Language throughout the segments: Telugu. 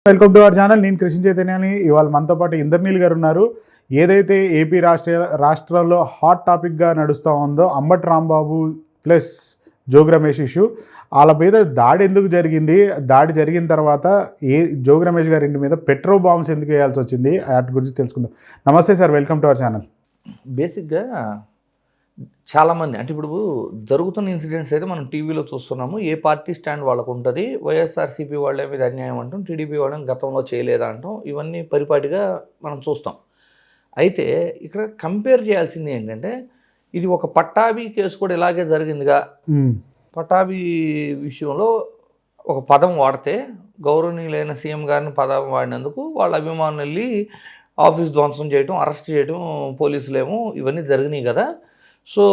Welcome to our channel. నేను కృష్ణ చైతన్యాని. ఇవాళ మనతో పాటు ఇంద్రనీల్ గారు ఉన్నారు. ఏదైతే ఏపీ రాష్ట్రంలో హాట్ టాపిక్గా నడుస్తూ ఉందో అంబటి రాంబాబు ప్లస్ జోగి రమేష్ ఇష్యూ, వాళ్ళ మీద దాడి ఎందుకు జరిగింది, దాడి జరిగిన తర్వాత జోగి రమేష్ గారి ఇంటి మీద పెట్రోల్ బాంబ్స్ ఎందుకు వేయాల్సి వచ్చింది, వాటి గురించి తెలుసుకుందాం. నమస్తే sir, welcome to our channel. బేసిక్గా చాలామంది అంటే ఇప్పుడు జరుగుతున్న ఇన్సిడెంట్స్ అయితే మనం టీవీలో చూస్తున్నాము. ఏ పార్టీ స్టాండ్ వాళ్ళకు ఉంటుంది. వైఎస్ఆర్సీపీ వాళ్ళే మీద అన్యాయం అంటాం, టీడీపీ వాళ్ళని గతంలో చేయలేదా అంటాం. ఇవన్నీ పరిపాటిగా మనం చూస్తాం. అయితే ఇక్కడ కంపేర్ చేయాల్సింది ఏంటంటే, ఇది ఒక పట్టాభి కేసు కూడా ఇలాగే జరిగిందిగా. పట్టాభి విషయంలో ఒక పదం వాడితే గౌరవనీయులైన సీఎం గారిని పదం వాడినందుకు వాళ్ళ అభిమానులు వెళ్ళి ఆఫీస్ ధ్వంసం చేయడం, అరెస్ట్ చేయడం, పోలీసులేమో ఇవన్నీ జరిగినాయి కదా. సో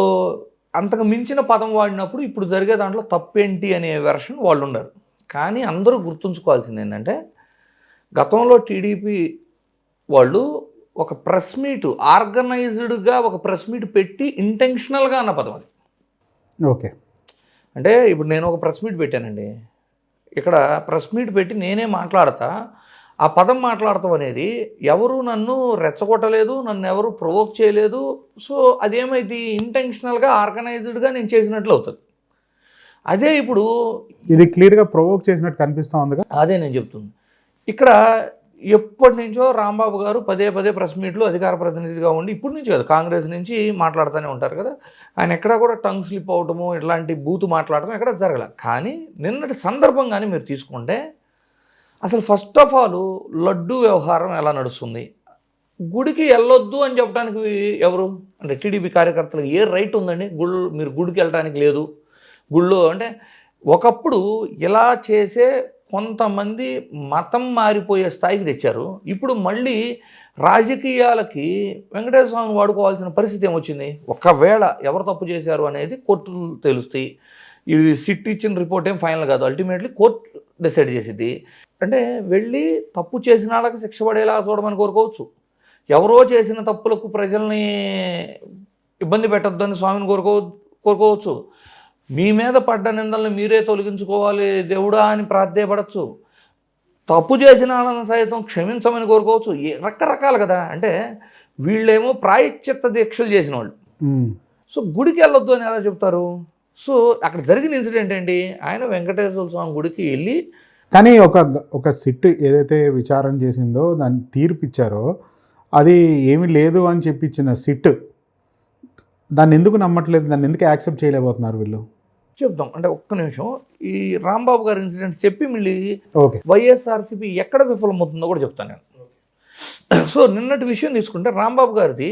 అంతకు మించిన పదం వాడినప్పుడు ఇప్పుడు జరిగే దాంట్లో తప్పేంటి అనే వెర్షన్ వాళ్ళు ఉన్నారు. కానీ అందరూ గుర్తుంచుకోవాల్సింది ఏంటంటే, గతంలో టీడీపీ వాళ్ళు ఒక ప్రెస్ మీట్ ఆర్గనైజ్డ్గా ఒక ప్రెస్ మీట్ పెట్టి ఇంటెన్షనల్గా అన్న పదం అది. ఓకే, అంటే ఇప్పుడు నేను ఒక ప్రెస్ మీట్ పెట్టానండి. ఇక్కడ ప్రెస్ మీట్ పెట్టి నేనే మాట్లాడతా, ఆ పదం మాట్లాడతాం అనేది ఎవరు నన్ను రెచ్చగొట్టలేదు, నన్ను ఎవరు ప్రొవోక్ చేయలేదు. సో అదేమైంది, ఇంటెన్షనల్గా ఆర్గనైజ్డ్గా నేను చేసినట్లు అవుతుంది. అదే ఇప్పుడు ఇది క్లియర్గా ప్రొవోక్ చేసినట్టు కనిపిస్తూ ఉందిగా. అదే నేను చెప్తుంది. ఇక్కడ ఎప్పటి నుంచో రాంబాబు గారు పదే పదే ప్రెస్ మీట్లు అధికార ప్రతినిధిగా ఉండి, ఇప్పటి నుంచి కదా కాంగ్రెస్ నుంచి మాట్లాడుతూనే ఉంటారు కదా. ఆయన ఎక్కడా కూడా టంగ్ స్లిప్ అవటము, ఇట్లాంటి బూతు మాట్లాడటం ఎక్కడ జరగల. కానీ నిన్నటి సందర్భం కానీ మీరు తీసుకుంటే, అసలు ఫస్ట్ ఆఫ్ ఆల్ లడ్డు వ్యవహారం ఎలా నడుస్తుంది, గుడికి వెళ్ళొద్దు అని చెప్పడానికి ఎవరు అంటే టీడీపీ కార్యకర్తలకు ఏ రైట్ ఉందండి? మీరు గుడికి వెళ్ళడానికి లేదు. గుళ్ళో అంటే ఒకప్పుడు ఇలా చేసే కొంతమంది మతం మారిపోయే స్థాయికి తెచ్చారు. ఇప్పుడు మళ్ళీ రాజకీయాలకి వెంకటేశ్వర స్వామిని వాడుకోవాల్సిన పరిస్థితి ఏమొచ్చింది? ఒకవేళ ఎవరు తప్పు చేశారు అనేది కోర్టులు తెలుస్తాయి. ఇది సిట్ ఇచ్చిన రిపోర్ట్ ఏం ఫైనల్ కాదు, అల్టిమేట్లీ కోర్టు డిసైడ్ చేసిద్ది. అంటే వెళ్ళి తప్పు చేసిన వాళ్ళకి శిక్ష పడేలా చూడమని కోరుకోవచ్చు. ఎవరో చేసిన తప్పులకు ప్రజల్ని ఇబ్బంది పెట్టద్దని స్వామిని కోరుకోవచ్చు. మీ మీద పడ్డ నిందలను మీరే తొలగించుకోవాలి దేవుడా అని ప్రార్థేయపడచ్చు. తప్పు చేసిన వాళ్ళని సైతం క్షమించమని కోరుకోవచ్చు. రకరకాలు కదా. అంటే వీళ్ళేమో ప్రాయశ్చిత్త దీక్షలు చేసిన వాళ్ళు. సో గుడికి వెళ్ళొద్దు అని ఎలా చెప్తారు? సో అక్కడ జరిగిన ఇన్సిడెంట్ ఏంటి? ఆయన వెంకటేశ్వర స్వామి గుడికి వెళ్ళి, కానీ ఒక సిట్ ఏదైతే విచారణ చేసిందో, దాన్ని తీర్పు ఇచ్చారో, అది ఏమీ లేదు అని చెప్పించిన సిట్ దాన్ని ఎందుకు నమ్మట్లేదు, దాన్ని ఎందుకు యాక్సెప్ట్ చేయలేకపోతున్నారు వీళ్ళు? చెప్తాం. అంటే ఒక్క నిమిషం, ఈ రాంబాబు గారి ఇన్సిడెంట్ చెప్పి మళ్ళీ ఓకే వైఎస్ఆర్సీపీ ఎక్కడ విఫలమవుతుందో కూడా చెప్తాను నేను. సో నిన్నటి విషయం తీసుకుంటే, రాంబాబు గారిది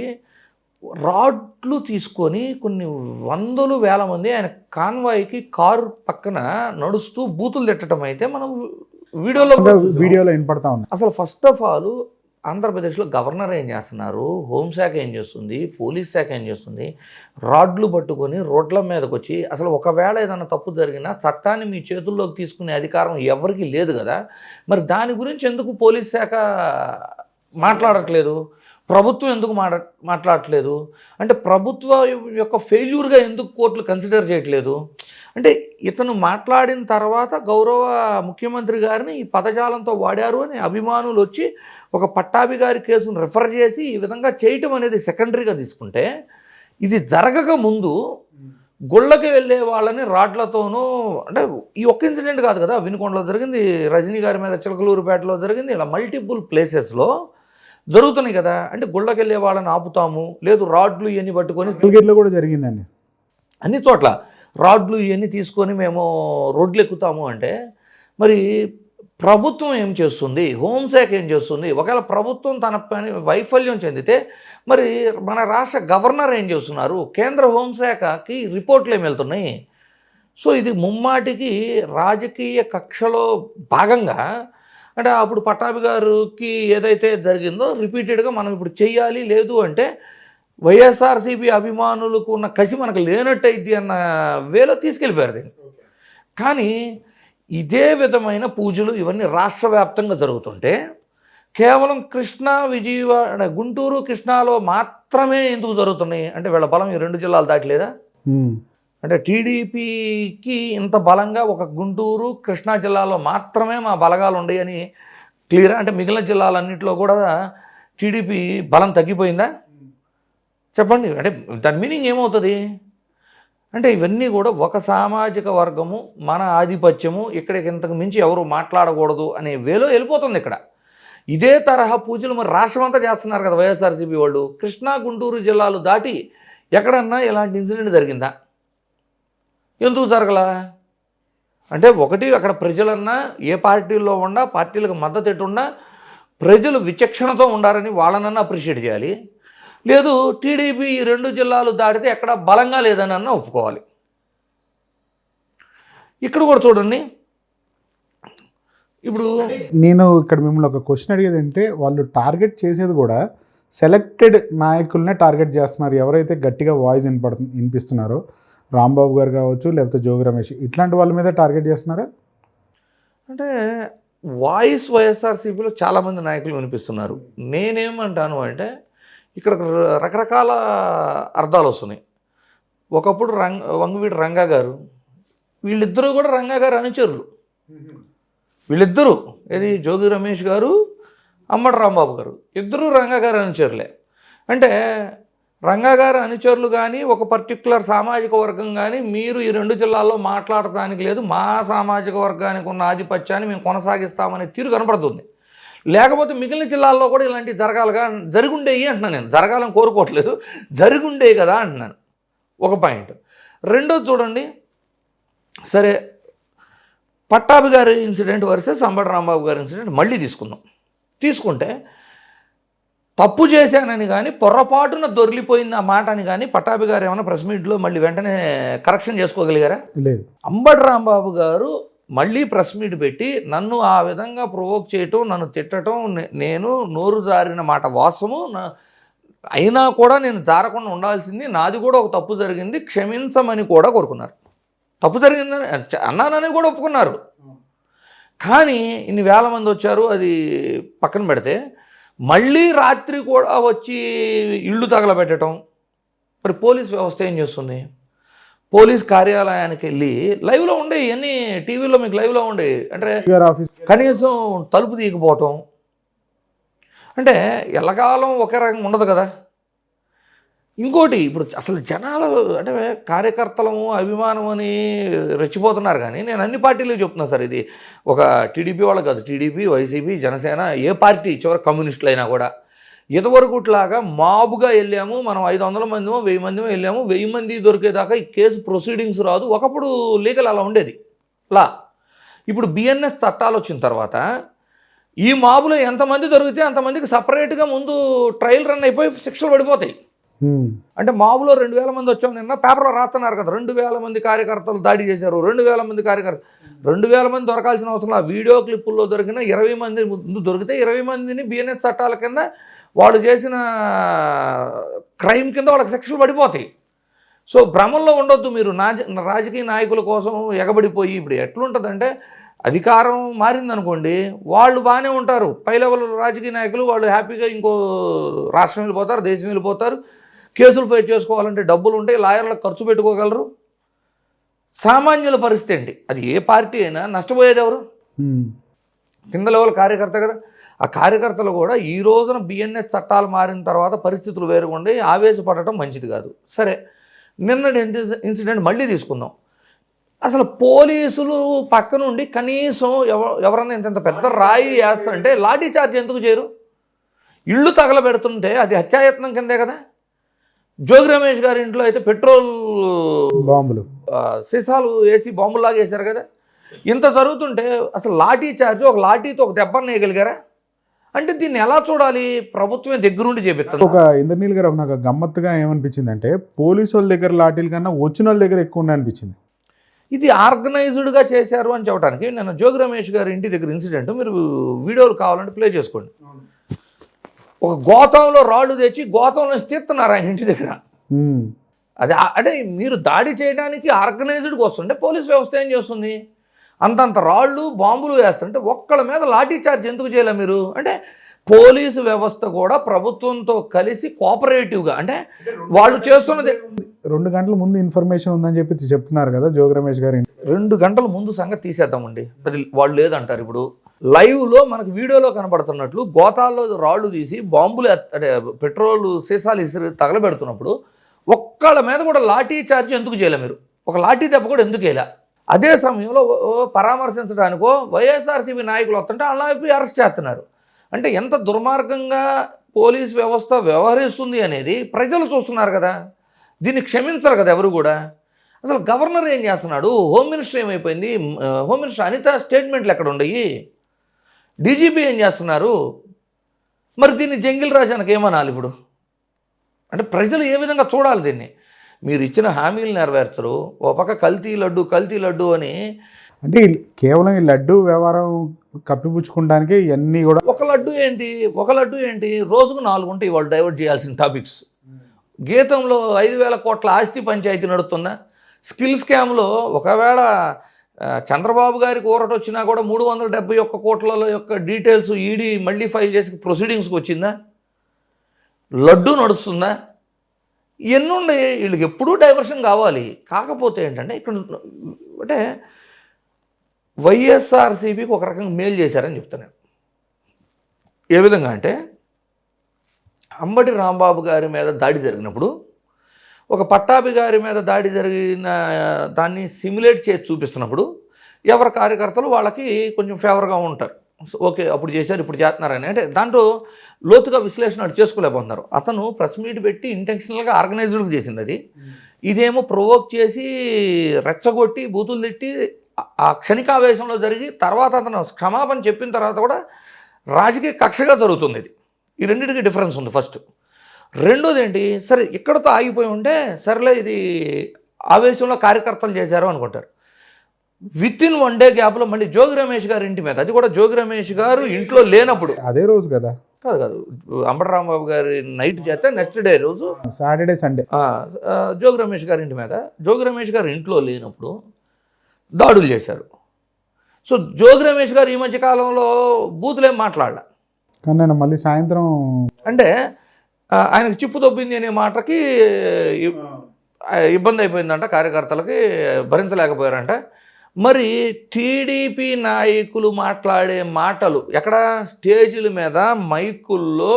రాడ్లు తీసుకొని కొన్ని వందలు వేల మంది ఆయన కాన్వాయ్కి కారు పక్కన నడుస్తూ బూతులు తిట్టడం అయితే మనం వీడియోలో వినపడతా ఉంది. అసలు ఫస్ట్ ఆఫ్ ఆల్ ఆంధ్రప్రదేశ్లో గవర్నర్ ఏం చేస్తున్నారు, హోంశాఖ ఏం చేస్తుంది, పోలీస్ శాఖ ఏం చేస్తుంది? రాడ్లు పట్టుకొని రోడ్ల మీదకి వచ్చి, అసలు ఒకవేళ ఏదైనా తప్పు జరిగినా చట్టాన్ని మీ చేతుల్లోకి తీసుకునే అధికారం ఎవరికీ లేదు కదా. మరి దాని గురించి ఎందుకు పోలీస్ శాఖ మాట్లాడట్లేదు? ప్రభుత్వం ఎందుకు మాట్లాడట్లేదు? అంటే ప్రభుత్వం యొక్క ఫెయిల్యూర్గా ఎందుకు కోర్టులు కన్సిడర్ చేయట్లేదు? అంటే ఇతను మాట్లాడిన తర్వాత గౌరవ ముఖ్యమంత్రి గారిని ఈ పదజాలంతో వాడారు అని అభిమానులు వచ్చి ఒక పట్టాభి గారి కేసును రిఫర్ చేసి ఈ విధంగా చేయటం అనేది సెకండరీగా తీసుకుంటే, ఇది జరగక ముందు గుళ్ళకి వెళ్ళే వాళ్ళని రాడ్లతోనూ, అంటే ఈ ఒక్క ఇన్సిడెంట్ కాదు కదా, వినుకొండలో జరిగింది, రజనీ గారి మీద చిలకలూరుపేటలో జరిగింది, ఇలా మల్టిపుల్ ప్లేసెస్లో జరుగుతున్నాయి కదా. అంటే గుళ్ళకి వెళ్ళే వాళ్ళని ఆపుతాము, లేదు రాడ్లు ఇవన్నీ పట్టుకొని, మంగళగిరిలో కూడా జరిగిందండి, అన్ని చోట్ల రాడ్లు ఇవన్నీ తీసుకొని మేము రోడ్లు ఎక్కుతాము అంటే, మరి ప్రభుత్వం ఏం చేస్తుంది, హోంశాఖ ఏం చేస్తుంది? ఒకవేళ ప్రభుత్వం తన పని వైఫల్యం చెందితే మరి మన రాష్ట్ర గవర్నర్ ఏం చేస్తున్నారు? కేంద్ర హోంశాఖకి రిపోర్ట్లు ఏమి వెళ్తున్నాయి? సో ఇది ముమ్మాటికి రాజకీయ కక్షలో భాగంగా, అంటే అప్పుడు పట్టాభి గారికి ఏదైతే జరిగిందో రిపీటెడ్గా మనం ఇప్పుడు చెయ్యాలి, లేదు అంటే వైఎస్ఆర్సీపీ అభిమానులకు ఉన్న కసి మనకు లేనట్టయిద్ది అన్న వేలో తీసుకెళ్ళిపోయారు దీన్ని. కానీ ఇదే విధమైన పూజలు ఇవన్నీ రాష్ట్ర వ్యాప్తంగా జరుగుతుంటే, కేవలం కృష్ణా, విజయవాడ, గుంటూరు, కృష్ణాలో మాత్రమే ఎందుకు జరుగుతున్నాయి? అంటే వీళ్ళ బలం ఈ రెండు జిల్లాలు దాటలేదా? అంటే టీడీపీకి ఇంత బలంగా ఒక గుంటూరు, కృష్ణా జిల్లాలో మాత్రమే మా బలగాలు ఉన్నాయని క్లియరా? అంటే మిగిలిన జిల్లాలన్నింటిలో కూడా టీడీపీ బలం తగ్గిపోయిందా చెప్పండి. అంటే దాని మీనింగ్ ఏమవుతుంది అంటే ఇవన్నీ కూడా ఒక సామాజిక వర్గము మన ఆధిపత్యము ఇక్కడికి ఇంతకు మించి ఎవరు మాట్లాడకూడదు అనే వేలో వెళ్ళిపోతుంది ఇక్కడ. ఇదే తరహా పూజలు మరి రాష్ట్రం అంతా చేస్తున్నారు కదా వైఎస్ఆర్సీపీ వాళ్ళు. కృష్ణా గుంటూరు జిల్లాలు దాటి ఎక్కడన్నా ఇలాంటి ఇన్సిడెంట్ జరిగిందా? ఎందుకు జరగలా? అంటే ఒకటి అక్కడ ప్రజలన్నా ఏ పార్టీల్లో ఉన్నా పార్టీలకు మద్దతు ఎట్టున్నా ప్రజలు విచక్షణతో ఉండాలని వాళ్ళనన్నా అప్రిషియేట్ చేయాలి. లేదు టీడీపీ ఈ 2 జిల్లాలు దాటితే ఎక్కడ బలంగా లేదని అన్న ఒప్పుకోవాలి. ఇక్కడ కూడా చూడండి, ఇప్పుడు నేను ఇక్కడ మిమ్మల్ని ఒక క్వశ్చన్ అడిగేది అంటే వాళ్ళు టార్గెట్ చేసేది కూడా సెలెక్టెడ్ నాయకులనే టార్గెట్ చేస్తున్నారు. ఎవరైతే గట్టిగా వాయిస్ వినిపిస్తున్నారో రాంబాబు గారు కావచ్చు లేకపోతే జోగి రమేష్ ఇట్లాంటి వాళ్ళ మీద టార్గెట్ చేస్తున్నారా? అంటే వాయిస్ వైఎస్ఆర్సీపీలో చాలామంది నాయకులు వినిపిస్తున్నారు. నేనేమంటాను అంటే ఇక్కడ రకరకాల అర్థాలు వస్తున్నాయి. ఒకప్పుడు వంగవీటి రంగా గారు, వీళ్ళిద్దరూ కూడా రంగా గారు అనుచరులు. వీళ్ళిద్దరూ ఏది జోగి రమేష్ గారు, అంబటి రాంబాబు గారు ఇద్దరూ రంగా గారు అనుచరులే. అంటే రంగా గారు అనుచరులు కానీ ఒక పర్టికులర్ సామాజిక వర్గం కానీ మీరు ఈ 2 జిల్లాల్లో మాట్లాడటానికి లేదు, మా సామాజిక వర్గానికి ఉన్న ఆధిపత్యాన్ని మేము కొనసాగిస్తామనే తీరు కనపడుతుంది. లేకపోతే మిగిలిన జిల్లాల్లో కూడా ఇలాంటివి జరగాలిగా జరుగుండేవి అంటున్నాను. నేను జరగాలని కోరుకోవట్లేదు, జరుగుండేవి కదా అంటున్నాను. ఒక పాయింట్. రెండోది చూడండి, సరే పట్టాభి గారి ఇన్సిడెంట్ వర్సెస్ అంబటి రాంబాబు గారి ఇన్సిడెంట్ మళ్ళీ తీసుకుంటే తప్పు చేశానని కానీ పొరపాటున దొరికిపోయింది ఆ మాట అని కానీ పట్టాభి గారు ఏమైనా ప్రెస్ మీట్లో మళ్ళీ వెంటనే కరెక్షన్ చేసుకోగలిగారా? లేదు. అంబటి రాంబాబు గారు మళ్ళీ ప్రెస్ మీట్ పెట్టి నన్ను ఆ విధంగా ప్రొవోక్ చేయటం, నన్ను తిట్టడం, నేను నోరు జారిన మాట వాస్తవము, అయినా కూడా నేను జారకుండా ఉండాల్సింది, నాది కూడా ఒక తప్పు జరిగింది, క్షమించమని కూడా కోరుకున్నారు. తప్పు జరిగిందని అన్నానని కూడా ఒప్పుకున్నారు. కానీ ఇన్ని వేల మంది వచ్చారు, అది పక్కన పెడితే మళ్ళీ రాత్రి కూడా వచ్చి ఇళ్ళు తగలబెట్టడం. మరి పోలీస్ వ్యవస్థ ఏం చేస్తుంది? పోలీస్ కార్యాలయానికి వెళ్ళి లైవ్లో ఉండే ఇవన్నీ టీవీలో మీకు లైవ్లో ఉండే అంటే కనీసం తలుపు తీయకపోవటం అంటే ఎల్లకాలం ఒకే రకంగా ఉండదు కదా. ఇంకోటి ఇప్పుడు అసలు జనాలు అంటే కార్యకర్తలము అభిమానం అని రెచ్చిపోతున్నారు. కానీ నేను అన్ని పార్టీలు చెప్తున్నా సార్, ఇది ఒక టీడీపీ వాళ్ళు కాదు, టీడీపీ, వైసీపీ, జనసేన, ఏ పార్టీ చివరి కమ్యూనిస్టులు అయినా కూడా ఇదివరకుట్లాగా మాబుగా వెళ్ళాము మనం 500 మందిమో 1000 మందిమో వెళ్ళాము, 1000 మంది దొరికేదాకా ఈ కేసు ప్రొసీడింగ్స్ రాదు. ఒకప్పుడు లీగల్ అలా ఉండేది లా. ఇప్పుడు బిఎన్ఎస్ చట్టాలు వచ్చిన తర్వాత ఈ మాబులో ఎంతమంది దొరికితే అంతమందికి సపరేట్గా ముందు ట్రయల్ రన్ అయిపోయి శిక్షలు పడిపోతాయి. అంటే మాబులో 2000 మంది వచ్చాం, నిన్న పేపర్లో రాస్తున్నారు కదా 2000 మంది కార్యకర్తలు దాడి చేశారు, 2000 మంది కార్యకర్తలు. 2000 మంది దొరకాల్సిన అవసరం, ఆ వీడియో క్లిప్పుల్లో దొరికిన 20 మంది ముందు దొరికితే 20 మందిని బిఎన్ఎస్ చట్టాల కింద వాళ్ళు చేసిన క్రైమ్ కింద వాళ్ళకి శిక్షలు పడిపోతాయి. సో భ్రమంలో ఉండొద్దు మీరు. రాజకీయ నాయకుల కోసం ఎగబడిపోయి ఇప్పుడు ఎట్లుంటుందంటే అధికారం మారిందనుకోండి వాళ్ళు బాగానే ఉంటారు, పై లెవెల్ రాజకీయ నాయకులు వాళ్ళు హ్యాపీగా ఇంకో రాష్ట్రం వెళ్ళిపోతారు, దేశం వెళ్ళిపోతారు. కేసులు ఫైట్ చేసుకోవాలంటే డబ్బులు ఉంటాయి, లాయర్లకు ఖర్చు పెట్టుకోగలరు. సామాన్యుల పరిస్థితి ఏంటి? అది ఏ పార్టీ అయినా నష్టపోయేది ఎవరు? కింద లెవెల్ కార్యకర్త కదా. ఆ కార్యకర్తలు కూడా ఈ రోజున బిఎన్ఎస్ చట్టాలు మారిన తర్వాత పరిస్థితులు వేరుగా ఉండి ఆవేశపడటం మంచిది కాదు. సరే, నిన్నటి ఇన్సిడెంట్ మళ్ళీ తీసుకుందాం. అసలు పోలీసులు పక్క నుండి కనీసం ఎవరన్నా ఇంత పెద్ద రాయి వేస్తుంటే లాఠీ చార్జ్ ఎందుకు చేయరు? ఇళ్ళు తగలబెడుతుంటే అది హత్యాయత్నం కిందే కదా. జోగి రమేష్ గారి ఇంట్లో అయితే పెట్రోల్ బాంబులు సీసాలు వేసి బాంబులాగా వేశారు కదా. ఇంత జరుగుతుంటే అసలు లాఠీ చార్జ్, ఒక లాఠీతో ఒక దెబ్బను వేయగలిగారా? అంటే దీన్ని ఎలా చూడాలి? ప్రభుత్వమే దగ్గరుండి చేపిస్తుంది. ఒక ఇంద్రనీల్ గారు నాకు గమ్మత్తుగా ఏమనిపించింది అంటే పోలీసు వాళ్ళ దగ్గర లాఠీల కన్నా వచ్చిన వాళ్ళ దగ్గర ఎక్కువ ఉన్నాయి అనిపించింది. ఇది ఆర్గనైజ్డ్గా చేశారు అని చెప్పడానికి నేను జోగి రమేష్ గారి ఇంటి దగ్గర ఇన్సిడెంట్ మీరు వీడియోలు కావాలంటే ప్లే చేసుకోండి. ఒక గోతంలో రాళ్ళు తెచ్చి గోతంలో తీస్తున్నారు ఆయన ఇంటి దగ్గర. అది అంటే మీరు దాడి చేయడానికి ఆర్గనైజ్డ్గా వస్తుంటే పోలీస్ వ్యవస్థ ఏం చేస్తుంది? అంతంత రాళ్ళు బాంబులు వేస్తుంటే ఒక్కళ్ళ మీద లాఠీ చార్జ్ ఎందుకు చేయలే మీరు? అంటే పోలీసు వ్యవస్థ కూడా ప్రభుత్వంతో కలిసి కోఆపరేటివ్గా, అంటే వాళ్ళు చేస్తున్నది 2 గంటల ముందు ఇన్ఫర్మేషన్ ఉందని చెప్తున్నారు కదా జోగి రమేష్ గారు. 2 గంటల ముందు సంగతి తీసేద్దామండి, అది వాళ్ళు లేదంటారు. ఇప్పుడు లైవ్లో మనకు వీడియోలో కనబడుతున్నట్లు గోతాల్లో రాళ్ళు తీసి బాంబులు అంటే పెట్రోల్ సీసాలు ఇసిరి తగలబెడుతున్నప్పుడు ఒక్కళ్ళ మీద కూడా లాఠీ చార్జ్ ఎందుకు చేయలే మీరు? ఒక లాఠీ దెబ్బ కూడా ఎందుకు వేయలే? అదే సమయంలో పరామర్శించడానికో వైఎస్ఆర్సీపీ నాయకులు వస్తుంటే అలా అరెస్ట్ చేస్తున్నారు. అంటే ఎంత దుర్మార్గంగా పోలీస్ వ్యవస్థ వ్యవహరిస్తుంది అనేది ప్రజలు చూస్తున్నారు కదా. దీన్ని క్షమించరు కదా ఎవరు కూడా. అసలు గవర్నర్ ఏం చేస్తున్నాడు? హోమ్ మినిస్టర్ ఏమైపోయింది? హోమ్ మినిస్టర్ అనిత స్టేట్మెంట్లు ఎక్కడ ఉండయి? డీజీపీ ఏం చేస్తున్నారు? మరి దీన్ని జంగిల్ రాజానికి ఏమనాలి ఇప్పుడు? అంటే ప్రజలు ఏ విధంగా చూడాలి దీన్ని? మీరు ఇచ్చిన హామీలు నెరవేర్చరు, ఓ పక్క కల్తీ లడ్డు అని. అంటే కేవలం ఈ లడ్డు వ్యవహారం కప్పిపుచ్చుకోవడానికి ఇవన్నీ కూడా ఒక లడ్డు ఏంటి రోజుకు 4 ఉంటాయి వాళ్ళు డైవర్ట్ చేయాల్సిన టాపిక్స్. గీతంలో 5,000 కోట్ల ఆస్తి పంచాయతీ నడుస్తుందా? స్కిల్ స్కామ్లో ఒకవేళ చంద్రబాబు గారికి ఊరట వచ్చినా కూడా 371 కోట్ల యొక్క డీటెయిల్స్ ఈడీ మళ్ళీ ఫైల్ చేసి ప్రొసీడింగ్స్కి వచ్చిందా? లడ్డు నడుస్తుందా? ఎన్నుండే వీళ్ళకి ఎప్పుడూ డైవర్షన్ కావాలి. కాకపోతే ఏంటంటే ఇక్కడ అంటే వైఎస్ఆర్సీపీకి ఒక రకంగా మేలు చేశారని చెప్తున్నాను. ఏ విధంగా అంటే అంబటి రాంబాబు గారి మీద దాడి జరిగినప్పుడు ఒక పట్టాభి గారి మీద దాడి జరిగిన దాన్ని సిమ్యులేట్ చేసి చూపిస్తున్నప్పుడు ఎవరి కార్యకర్తలు వాళ్ళకి కొంచెం ఫేవర్గా ఉంటారు. ఓకే అప్పుడు చేశారు ఇప్పుడు చేస్తున్నారని. అంటే దాంట్లో లోతుగా విశ్లేషణ చేసుకోలేకపోతున్నారు. అతను ప్రెస్ మీట్ పెట్టి ఇంటెన్షనల్గా ఆర్గనైజ్డ్గా చేసింది అది. ఇదేమో ప్రొవోక్ చేసి రెచ్చగొట్టి బూతులు తిట్టి ఆ క్షణికావేశంలో జరిగి తర్వాత అతను క్షమాపణ చెప్పిన తర్వాత కూడా రాజకీయ కక్షగా జరుగుతుంది. ఇది ఈ రెండింటికి డిఫరెన్స్ ఉంది. ఫస్ట్ రెండోది ఏంటి, సరే ఇక్కడతో ఆగిపోయి ఉంటే సరేలే ఇది ఆవేశంలో కార్యకర్తలు చేశారు అనుకుంటారు. విత్-ఇన్ 1 డే గ్యాప్లో మళ్ళీ జోగి రమేష్ గారి ఇంటి మీద, అది కూడా జోగి రమేష్ గారు ఇంట్లో లేనప్పుడు, అదే రోజు కదా కాదు అంబటి రాంబాబు గారి నైట్ చేస్తే నెక్స్ట్ డే రోజు సాటర్డే సండే జోగి రమేష్ గారి ఇంటి మీద, జోగి రమేష్ గారు ఇంట్లో లేనప్పుడు దాడులు చేశారు. సో జోగి రమేష్ గారు ఈ మధ్య కాలంలో బూతులేం మాట్లాడలే. కానీ నేను మళ్ళీ సాయంత్రం అంటే ఆయనకు చిప్పు దొబ్బింది అనే మాటకి ఇబ్బంది అయిపోయిందంట, కార్యకర్తలకి భరించలేకపోయారంట. మరి టీడీపీ నాయకులు మాట్లాడే మాటలు ఎక్కడ స్టేజీల మీద మైకుల్లో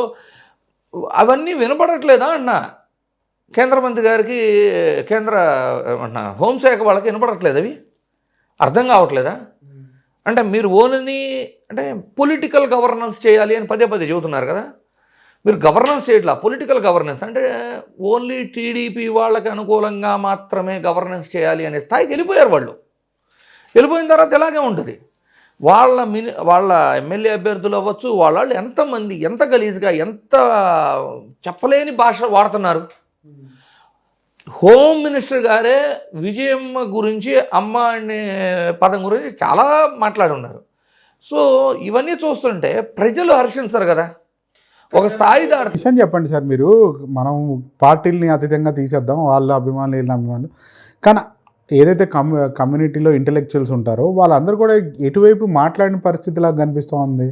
అవన్నీ వినపడట్లేదా అన్న? కేంద్ర మంత్రి గారికి కేంద్ర హోంశాఖ వాళ్ళకి వినపడట్లేదు, అవి అర్థం కావట్లేదా? అంటే మీరు ఓన్లీ అంటే పొలిటికల్ గవర్నెన్స్ చేయాలి అని పదే చెబుతున్నారు కదా. మీరు గవర్నెన్స్ చేయట్లా, పొలిటికల్ గవర్నెన్స్ అంటే ఓన్లీ టీడీపీ వాళ్ళకి అనుకూలంగా మాత్రమే గవర్నెన్స్ చేయాలి అనే స్థాయికి వెళ్ళిపోయారు వాళ్ళు. వెళ్ళిపోయిన తర్వాత ఇలాగే ఉంటుంది. వాళ్ళ ఎమ్మెల్యే అభ్యర్థులు అవ్వచ్చు, వాళ్ళు ఎంతమంది ఎంత గలీజ్గా ఎంత చెప్పలేని భాష వాడుతున్నారు. హోమ్ మినిస్టర్ గారే విజయమ్మ గురించి అమ్మ అనే పదం గురించి చాలా మాట్లాడి ఉన్నారు. సో ఇవన్నీ చూస్తుంటే ప్రజలు హర్షించరు కదా. ఒక స్థాయి దాటి విషయం చెప్పండి సార్, మీరు మనం పార్టీలని అతీతంగా తీసేద్దాం, వాళ్ళ అభిమానులు వీళ్ళ అభిమానులు, కానీ ఏదైతే కమ్యూనిటీలో ఇంటెలెక్చువల్స్ ఉంటారో వాళ్ళందరూ కూడా ఎటువైపు మాట్లాడిన పరిస్థితి లాగా కనిపిస్తూ ఉంది.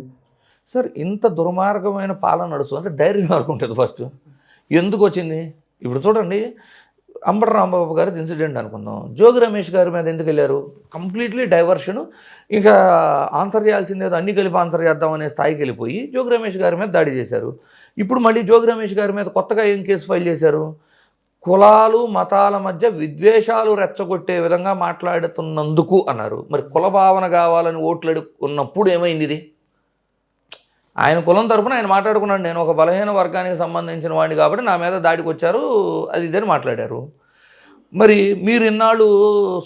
సార్ ఇంత దుర్మార్గమైన పాలన నడుస్తుంది అంటే ధైర్యం వరకు ఉంటుంది. ఫస్ట్ ఎందుకు వచ్చింది? ఇప్పుడు చూడండి, అంబటి రాంబాబు గారి ఇన్సిడెంట్ అనుకుందాం, జోగి రమేష్ గారి మీద ఎందుకు వెళ్ళారు? Completely diversion. ఇక ఆన్సర్ చేయాల్సిందేదో అన్ని కలిపి ఆన్సర్ చేద్దామనే స్థాయికి వెళ్ళిపోయి జోగి రమేష్ గారి మీద దాడి చేశారు. ఇప్పుడు మళ్ళీ జోగి రమేష్ గారి మీద కొత్తగా ఏం కేసు ఫైల్ చేశారు? కులాలు మతాల మధ్య విద్వేషాలు రెచ్చగొట్టే విధంగా మాట్లాడుతున్నందుకు అన్నారు. మరి కుల భావన కావాలని ఓట్లు అడుక్కున్నప్పుడు ఏమైంది? ఇది ఆయన కులం తరపున ఆయన మాట్లాడుకున్నాడు, నేను ఒక బలహీన వర్గానికి సంబంధించిన వాడిని కాబట్టి నా మీద దాడికి వచ్చారు, అది ఇదని మాట్లాడారు. మరి మీరు ఇన్నాళ్ళు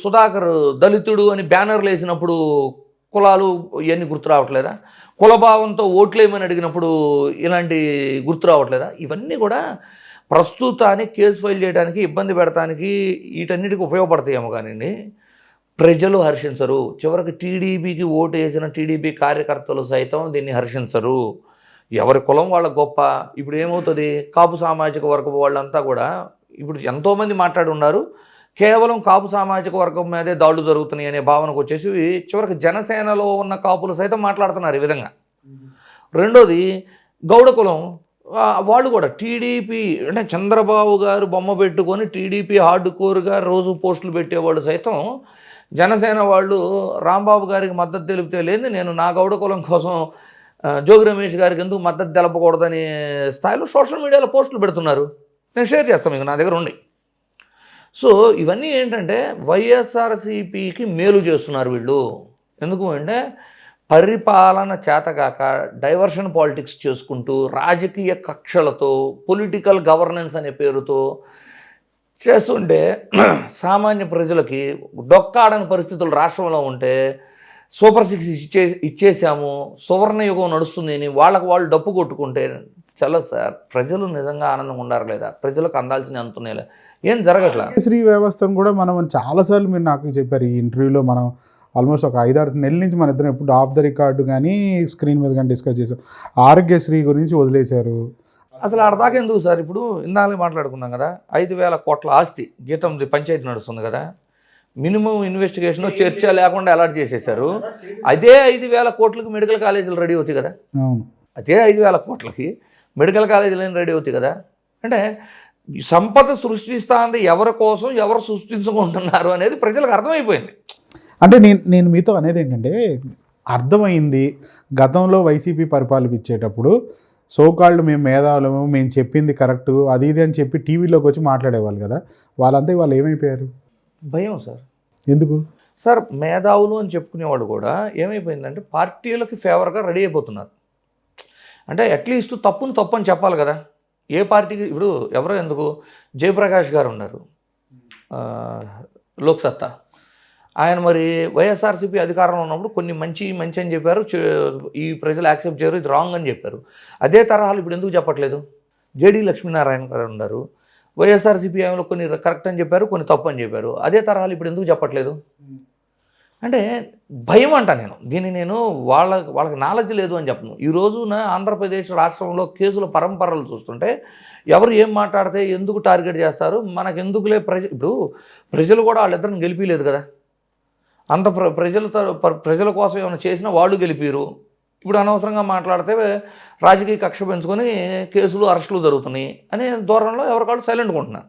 సుధాకర్ దళితుడు అని బ్యానర్లు వేసినప్పుడు కులాలు ఇవన్నీ గుర్తు రావట్లేదా? కులభావంతో ఓట్లేమని అడిగినప్పుడు ఇలాంటి గుర్తు రావట్లేదా? ఇవన్నీ కూడా ప్రస్తుతానికి కేసు ఫైల్ చేయడానికి, ఇబ్బంది పెడటానికి, వీటన్నిటికీ ఉపయోగపడతాయేమో కానివ్వండి, ప్రజలు హర్షించరు. చివరికి టీడీపీకి ఓటు వేసిన టీడీపీ కార్యకర్తలు సైతం దీన్ని హర్షించరు. ఎవరి కులం వాళ్ళ గొప్ప. ఇప్పుడు ఏమవుతుంది, కాపు సామాజిక వర్గం వాళ్ళంతా కూడా ఇప్పుడు ఎంతోమంది మాట్లాడి ఉన్నారు, కేవలం కాపు సామాజిక వర్గం మీదే దాడులు జరుగుతున్నాయి అనే భావనకు వచ్చేసి చివరికి జనసేనలో ఉన్న కాపులు సైతం మాట్లాడుతున్నారు ఈ విధంగా. రెండోది గౌడ కులం వాళ్ళు కూడా టీడీపీ అంటే చంద్రబాబు గారు బొమ్మ పెట్టుకొని టీడీపీ హార్డ్ కోర్గా రోజు పోస్టులు పెట్టేవాళ్ళు సైతం జనసేన వాళ్ళు రాంబాబు గారికి మద్దతు తెలిపితే లేదు నేను నా గౌడ కులం కోసం జోగి రమేష్ గారికి ఎందుకు మద్దతు తెలపకూడదనే స్థాయిలో సోషల్ మీడియాలో పోస్టులు పెడుతున్నారు. నేను షేర్ చేస్తాను మీకు, నా దగ్గర ఉన్నాయి. సో ఇవన్నీ ఏంటంటే వైఎస్ఆర్సీపీకి మేలు చేస్తున్నారు వీళ్ళు. ఎందుకు అంటే పరిపాలన చేతగాక డైవర్షన్ పాలిటిక్స్ చేసుకుంటూ రాజకీయ కక్షలతో పొలిటికల్ గవర్నెన్స్ అనే పేరుతో చేస్తుంటే సామాన్య ప్రజలకి డొక్కాడని పరిస్థితులు రాష్ట్రంలో ఉంటే సూపర్ 6 ఇచ్చేసాము, సువర్ణయుగం నడుస్తుంది అని వాళ్ళకు వాళ్ళు డప్పు కొట్టుకుంటే చల్లదు సార్. ప్రజలు నిజంగా ఆనందంగా ఉండారు లేదా? ప్రజలకు అందాల్సిన అంతున్నాయి లేదా? ఏం జరగట్లా. శ్రీ వ్యవస్థను కూడా మనం చాలాసార్లు మీరు నాకు చెప్పారు ఈ ఇంటర్వ్యూలో. మనం ఆల్మోస్ట్ ఒక 5-6 నెలల నుంచి మన ఇద్దరం ఎప్పుడు ఆఫ్ ద రికార్డు కానీ స్క్రీన్ మీద కానీ డిస్కస్ చేసాం. ఆరోగ్యశ్రీ గురించి వదిలేశారు. అసలు ఆడదాకా ఎందుకు సార్? ఇప్పుడు ఇందాక మాట్లాడుకున్నాం కదా, 5,000 కోట్ల ఆస్తి గీతం పంచాయతీ నడుస్తుంది కదా, మినిమం ఇన్వెస్టిగేషన్ చర్చ లేకుండా అలాట్ చేసేసారు. అదే 5,000 కోట్లకి మెడికల్ కాలేజీలు రెడీ అవుతాయి కదా. అవును, అదే 5,000 కోట్లకి మెడికల్ కాలేజీలు రెడీ అవుతాయి కదా. అంటే సంపద సృష్టిస్తుంది ఎవరి కోసం, ఎవరు సృష్టించుకుంటున్నారు అనేది ప్రజలకు అర్థమైపోయింది. అంటే నేను మీతో అనేది ఏంటంటే, అర్థమైంది గతంలో వైసీపీ పరిపాలించేటప్పుడు సోకాళ్ళు మేము మేధావులము, మేము చెప్పింది కరెక్టు, అది ఇది అని చెప్పి టీవీలోకి వచ్చి మాట్లాడేవాళ్ళు కదా. వాళ్ళంతా వాళ్ళు ఏమైపోయారు? భయం సార్. ఎందుకు సార్? మేధావులు అని చెప్పుకునేవాళ్ళు కూడా ఏమైపోయిందంటే పార్టీలకి ఫేవర్గా రెడీ అయిపోతున్నారు. అంటే అట్లీస్ట్ తప్పును తప్పు అని చెప్పాలి కదా. ఏ పార్టీకి ఇప్పుడు ఎవరో ఎందుకు జయప్రకాష్ గారు ఉన్నారు లోక్సత్తా, ఆయన మరి వైఎస్ఆర్సీపీ అధికారంలో ఉన్నప్పుడు కొన్ని మంచి అని చెప్పారు, ఈ ప్రజలు యాక్సెప్ట్ చేయరు, ఇది రాంగ్ అని చెప్పారు. అదే తరహాలు ఇప్పుడు ఎందుకు చెప్పట్లేదు? జేడీ లక్ష్మీనారాయణ గారు ఉన్నారు, వైఎస్ఆర్సీపీ ఏమైనా కొన్ని కరెక్ట్ అని చెప్పారు, కొన్ని తప్పు అని చెప్పారు. అదే తరహాలు ఇప్పుడు ఎందుకు చెప్పట్లేదు? అంటే భయం అంట. నేను వాళ్ళకి నాలెడ్జ్ లేదు అని చెప్పను. ఈ రోజున ఆంధ్రప్రదేశ్ రాష్ట్రంలో కేసుల పరంపరలు చూస్తుంటే ఎవరు ఏం మాట్లాడితే ఎందుకు టార్గెట్ చేస్తారు, మనకు ఎందుకులే. ఇప్పుడు ప్రజలు కూడా వాళ్ళిద్దరిని గెలిపిలేదు కదా. అంత ప్రజల కోసం ఏమైనా చేసినా వాళ్ళు గెలిపారు. ఇప్పుడు అనవసరంగా మాట్లాడితే రాజకీయ కక్ష పెంచుకొని కేసులు అరెస్టులు జరుగుతున్నాయి అనే ధోరణిలో ఎవరికాళ్ళు సైలెంట్గా ఉంటున్నారు.